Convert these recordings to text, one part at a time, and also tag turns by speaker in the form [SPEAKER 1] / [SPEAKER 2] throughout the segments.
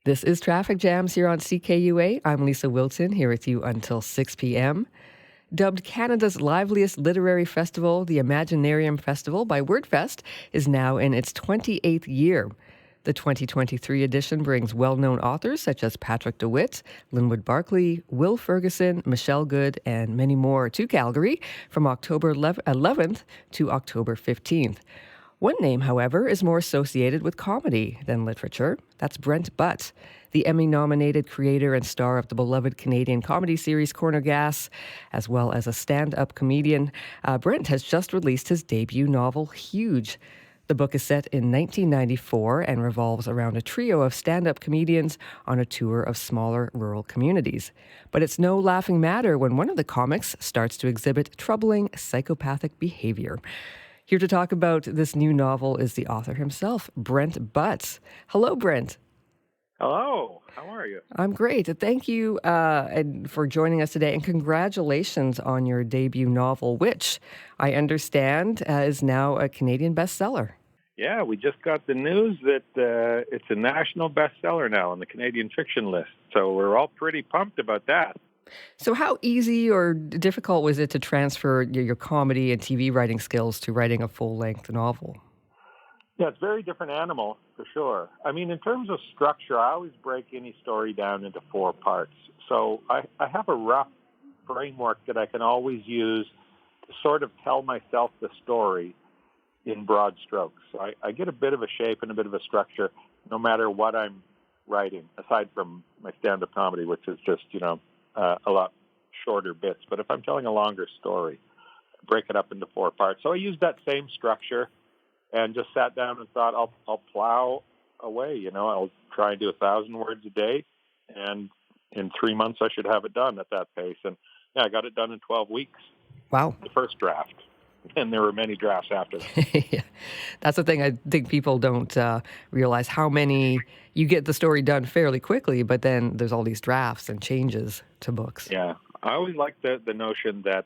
[SPEAKER 1] This is Traffic Jams here on CKUA. I'm Lisa Wilson, here with you until 6 p.m. Dubbed Canada's liveliest literary festival, the Imaginairium Festival by Wordfest is now in its 28th year. The 2023 edition brings well-known authors such as Patrick deWitt, Linwood Barclay, Will Ferguson, Michelle Good, and many more to Calgary from October 11th to October 15th. One name, however, is more associated with comedy than literature. That's Brent Butt, the Emmy-nominated creator and star of the beloved Canadian comedy series Cornergas, as well as a stand-up comedian. Brent has just released his debut novel, Huge. The book is set in 1994 and revolves around a trio of stand-up comedians on a tour of smaller rural communities. But it's no laughing matter when one of the comics starts to exhibit troubling psychopathic behaviour. Here to talk about this new novel is the author himself, Brent Butt. Hello, Brent.
[SPEAKER 2] Hello. How are you?
[SPEAKER 1] I'm great. Thank you for joining us today, and congratulations on your debut novel, which I understand is now a Canadian bestseller.
[SPEAKER 2] Yeah, we just got the news that it's a national bestseller now on the Canadian fiction list. So we're all pretty pumped about that.
[SPEAKER 1] So how easy or difficult was it to transfer your comedy and TV writing skills to writing a full-length novel?
[SPEAKER 2] Yeah, it's a very different animal, for sure. I mean, in terms of structure, I always break any story down into 4 parts. So I have a rough framework that I can always use to sort of tell myself the story in broad strokes. So I get a bit of a shape and a bit of a structure no matter what I'm writing, aside from my stand-up comedy, which is just, a lot shorter bits. But if I'm telling a longer story, I break it up into 4 parts. So I use that same structure and just sat down and thought, I'll plow away. I'll try and do 1,000 words a day, and in 3 months I should have it done at that pace. And yeah, I got it done in 12 weeks.
[SPEAKER 1] Wow.
[SPEAKER 2] The first draft. And there were many drafts after that.
[SPEAKER 1] Yeah. That's the thing. I think people don't realize how many you get the story done fairly quickly, but then there's all these drafts and changes to books.
[SPEAKER 2] Yeah. I always like the notion that,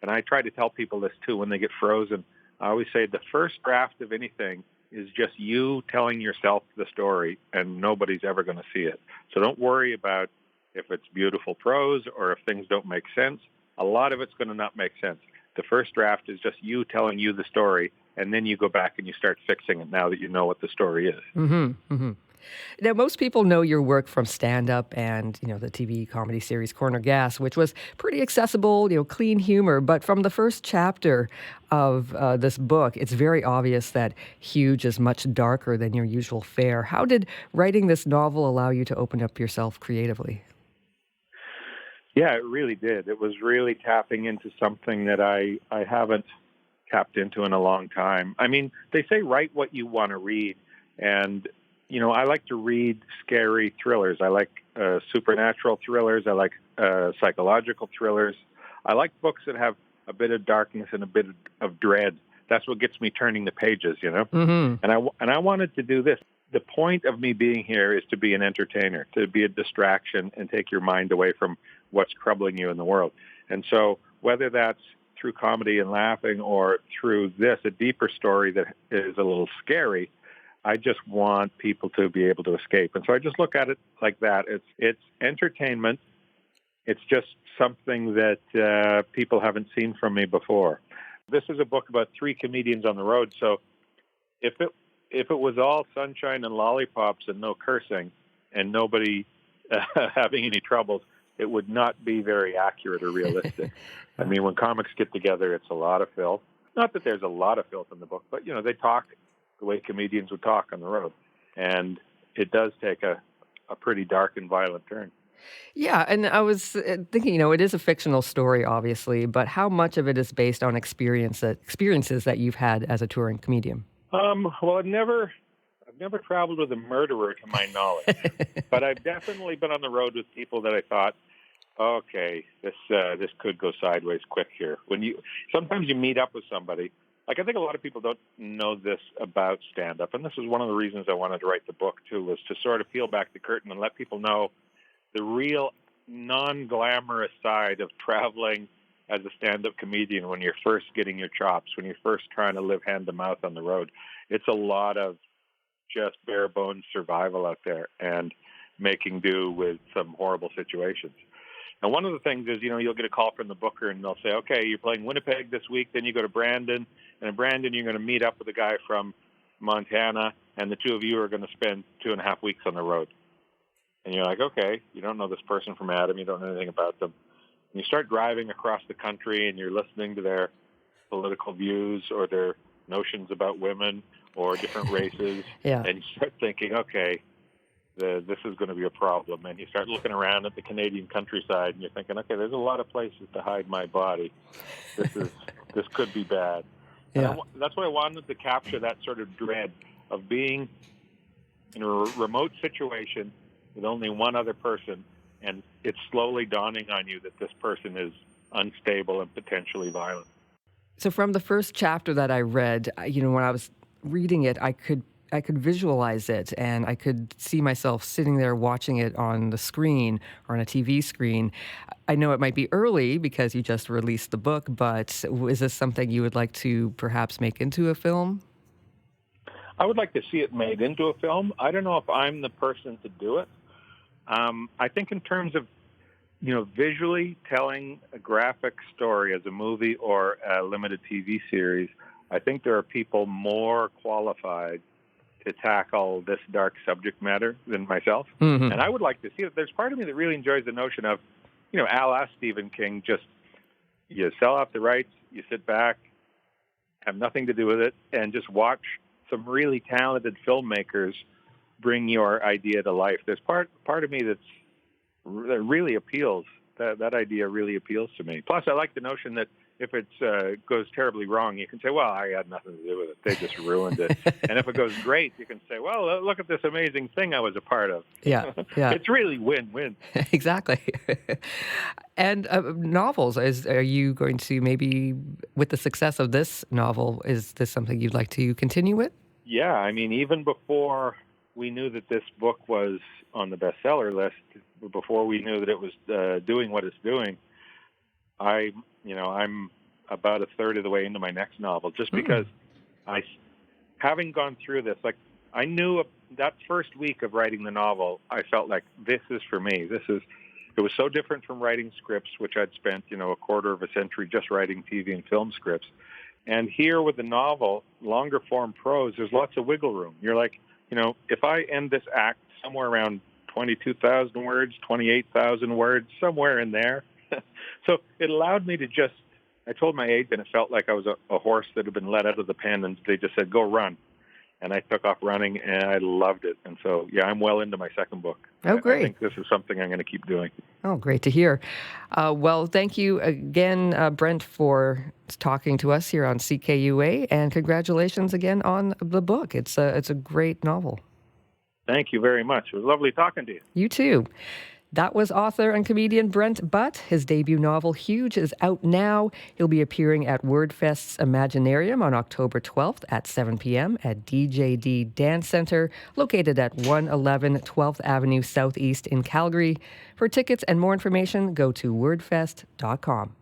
[SPEAKER 2] and I try to tell people this too when they get frozen, I always say the first draft of anything is just you telling yourself the story, and nobody's ever going to see it. So don't worry about if it's beautiful prose or if things don't make sense. A lot of it's going to not make sense. The first draft is just you telling you the story, and then you go back and you start fixing it now that you know what the story is.
[SPEAKER 1] Mm-hmm, mm-hmm. Now, most people know your work from stand-up and, the TV comedy series Cornergas, which was pretty accessible, clean humor. But from the first chapter of this book, it's very obvious that Huge is much darker than your usual fare. How did writing this novel allow you to open up yourself creatively?
[SPEAKER 2] Yeah, it really did. It was really tapping into something that I haven't tapped into in a long time. I mean, they say write what you want to read. And, I like to read scary thrillers. I like supernatural thrillers. I like psychological thrillers. I like books that have a bit of darkness and a bit of dread. That's what gets me turning the pages,
[SPEAKER 1] Mm-hmm.
[SPEAKER 2] And I wanted to do this. The point of me being here is to be an entertainer, to be a distraction and take your mind away from what's troubling you in the world. And so whether that's through comedy and laughing or through this, a deeper story that is a little scary, I just want people to be able to escape. And so I just look at it like that. It's entertainment. It's just something that people haven't seen from me before. This is a book about 3 comedians on the road. So if it was all sunshine and lollipops and no cursing and nobody having any troubles, it would not be very accurate or realistic. I mean, when comics get together, it's a lot of filth. Not that there's a lot of filth in the book, but, they talk the way comedians would talk on the road. And it does take a pretty dark and violent turn.
[SPEAKER 1] Yeah, and I was thinking, it is a fictional story, obviously, but how much of it is based on experiences that you've had as a touring comedian?
[SPEAKER 2] Well, I've never traveled with a murderer to my knowledge, but I've definitely been on the road with people that I thought, okay, this could go sideways quick here. Sometimes you meet up with somebody, like I think a lot of people don't know this about stand-up, and this is one of the reasons I wanted to write the book too, was to sort of peel back the curtain and let people know the real non-glamorous side of traveling as a stand-up comedian when you're first getting your chops, when you're first trying to live hand-to-mouth on the road. It's a lot of just bare-bones survival out there. And making do with some horrible situations. And one of the things is, you'll get a call from the booker and they'll say, okay, you're playing Winnipeg this week, then you go to Brandon, and in Brandon you're going to meet up with a guy from Montana, and the two of you are going to spend 2.5 weeks on the road. And you're like, okay, you don't know this person from Adam, you don't know anything about them. And you start driving across the country and you're listening to their political views or their notions about women or different races, and you start thinking, okay, this is going to be a problem. And you start looking around at the Canadian countryside and you're thinking, okay, there's a lot of places to hide my body. This could be bad. Yeah. That's why I wanted to capture that sort of dread of being in a remote situation with only one other person, and it's slowly dawning on you that this person is unstable and potentially violent.
[SPEAKER 1] So from the first chapter that I read, when I was reading it, I could visualize it, and I could see myself sitting there watching it on the screen or on a TV screen. I know it might be early because you just released the book, but is this something you would like to perhaps make into a film?
[SPEAKER 2] I would like to see it made into a film. I don't know if I'm the person to do it. I think in terms of, visually telling a graphic story as a movie or a limited TV series, I think there are people more qualified to tackle this dark subject matter than myself. Mm-hmm. And I would like to see it. There's part of me that really enjoys the notion of, Al asked Stephen King, just you sell off the rights, you sit back, have nothing to do with it, and just watch some really talented filmmakers bring your idea to life. There's part of me that really appeals. That idea really appeals to me. Plus, I like the notion that if it goes terribly wrong, you can say, well, I had nothing to do with it. They just ruined it. And if it goes great, you can say, well, look at this amazing thing I was a part of.
[SPEAKER 1] Yeah.
[SPEAKER 2] It's really win-win.
[SPEAKER 1] Exactly. And novels, are you going to maybe, with the success of this novel, is this something you'd like to continue with?
[SPEAKER 2] Yeah. even before we knew that this book was on the bestseller list, before we knew that it was doing what it's doing, I'm about a third of the way into my next novel, just because having gone through this, I knew that first week of writing the novel, I felt like this is for me. It was so different from writing scripts, which I'd spent, a quarter of a century just writing TV and film scripts. And here with the novel, longer form prose, there's lots of wiggle room. You're like, if I end this act somewhere around 22,000 words, 28,000 words, somewhere in there. So it allowed me to I told my agent it felt like I was a horse that had been let out of the pen, and they just said, go run. And I took off running, and I loved it. And so, I'm well into my second book.
[SPEAKER 1] Oh, great.
[SPEAKER 2] I think this is something I'm going to keep doing.
[SPEAKER 1] Oh, great to hear. Well, thank you again, Brent, for talking to us here on CKUA, and congratulations again on the book. It's a great novel.
[SPEAKER 2] Thank you very much. It was lovely talking to you.
[SPEAKER 1] You too. That was author and comedian Brent Butt. His debut novel, Huge, is out now. He'll be appearing at Wordfest's Imaginairium on October 12th at 7 p.m. at DJD Dance Center, located at 111 12th Avenue Southeast in Calgary. For tickets and more information, go to wordfest.com.